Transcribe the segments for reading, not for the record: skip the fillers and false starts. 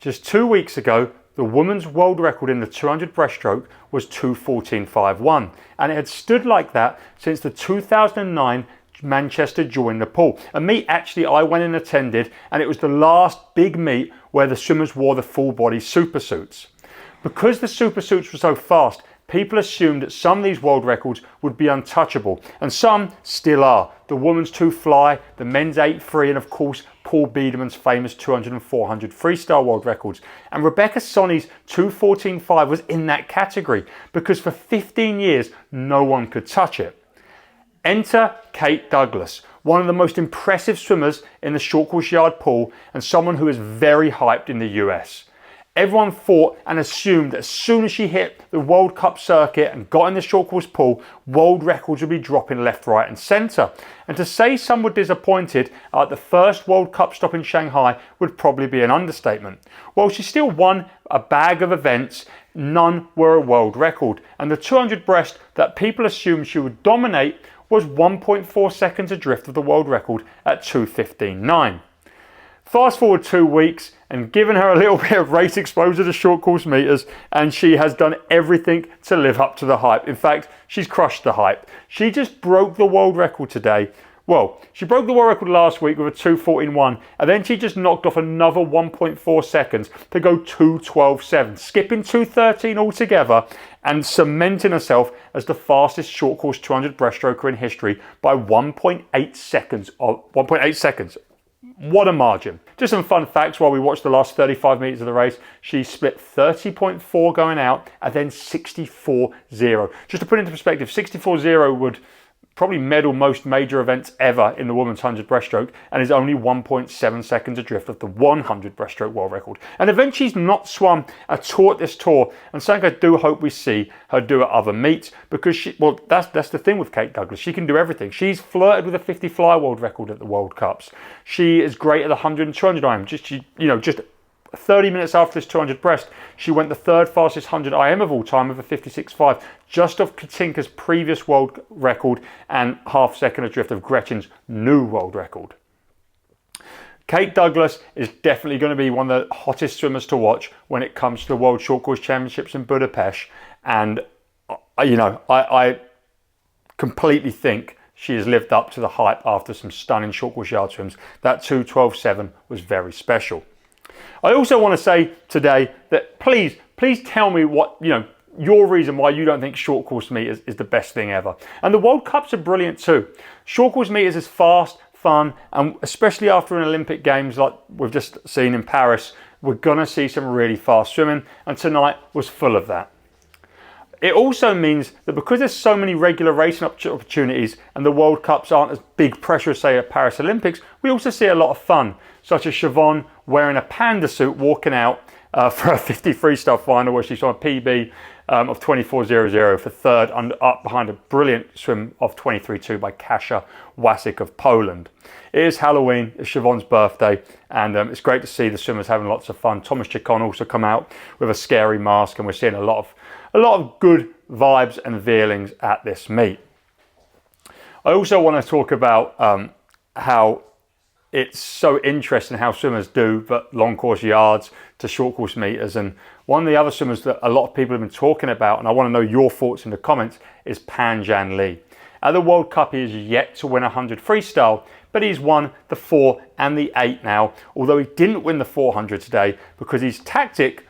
Just 2 weeks ago, the women's world record in the 200 breaststroke was 2:14.51, and it had stood like that since the 2009 Manchester Join the Pool. A meet actually I went and attended, and it was the last big meet where the swimmers wore the full body super suits. Because the super suits were so fast, people assumed that some of these world records would be untouchable, and some still are. The women's 2 fly, the men's 8-3, and of course Paul Biedermann's famous 200 and 400 freestyle world records. And Rebecca Sonny's 2:14.5 was in that category because for 15 years no one could touch it. Enter Kate Douglas, one of the most impressive swimmers in the short course yard pool and someone who is very hyped in the US. Everyone thought and assumed that as soon as she hit the World Cup circuit and got in the short course pool, world records would be dropping left, right and centre. And to say some were disappointed at the first World Cup stop in Shanghai would probably be an understatement. While she still won a bag of events, none were a world record. And the 200 breast that people assumed she would dominate was 1.4 seconds adrift of the world record at 2:15.9. Fast forward 2 weeks and given her a little bit of race exposure to short course meters, and she has done everything to live up to the hype. In fact, she's crushed the hype. She just broke the world record today. Well, she broke the world record last week with a 2:14.1, and then she just knocked off another 1.4 seconds to go 2:12.7, skipping 2:13 altogether and cementing herself as the fastest short course 200 breaststroker in history by 1.8 seconds. What a margin. Just some fun facts while we watched the last 35 meters of the race. She split 30.4 going out and then 64.0. Just to put into perspective, 64.0 would probably medal most major events ever in the women's 100 breaststroke and is only 1.7 seconds adrift of the 100 breaststroke world record. An event she's not swum at all at this tour, and something I do hope we see her do at other meets, because that's the thing with Kate Douglas. She can do everything. She's flirted with a 50 fly world record at the World Cups. She is great at the 100 and 200 IM. Just 30 minutes after this 200 breast, she went the third fastest 100 IM of all time with a 56.5, just off Katinka's previous world record and half second adrift of Gretchen's new world record. Kate Douglas is definitely going to be one of the hottest swimmers to watch when it comes to the World Short Course Championships in Budapest, and I completely think she has lived up to the hype after some stunning short course yard swims. That 2:12.7 was very special. I also want to say today that please tell me what, your reason why you don't think short course meters is the best thing ever. And the World Cups are brilliant too. Short course meters is fast, fun, and especially after an Olympic Games like we've just seen in Paris, we're going to see some really fast swimming, and tonight was full of that. It also means that because there's so many regular racing opportunities and the World Cups aren't as big pressure as say at Paris Olympics, we also see a lot of fun, such as Siobhan wearing a panda suit walking out for a 50 freestyle final where she saw a PB of 24.00 for third, up behind a brilliant swim of 23.2 by Kasia Wasik of Poland. It is Halloween, it's Siobhan's birthday, and it's great to see the swimmers having lots of fun. Thomas Chacon also come out with a scary mask, and we're seeing a lot of good vibes and feelings at this meet. I also want to talk about how it's so interesting how swimmers do but long course yards to short course meters, and one of the other swimmers that a lot of people have been talking about, and I want to know your thoughts in the comments, is Pan-Jan Lee. At the World Cup he is yet to win 100 freestyle, but he's won the 4 and the 8 now, although he didn't win the 400 today because his tactic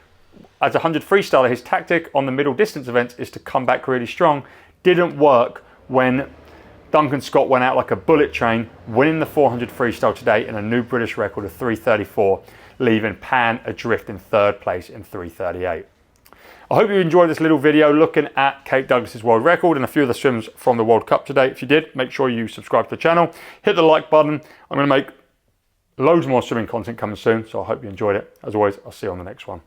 as a 100 freestyler, his tactic on the middle distance events is to come back really strong. Didn't work when Duncan Scott went out like a bullet train, winning the 400 freestyle today in a new British record of 3:34, leaving Pan adrift in third place in 3:38. I hope you enjoyed this little video looking at Kate Douglas's world record and a few of the swims from the World Cup today. If you did, make sure you subscribe to the channel, hit the like button. I'm going to make loads more swimming content coming soon, so I hope you enjoyed it. As always, I'll see you on the next one.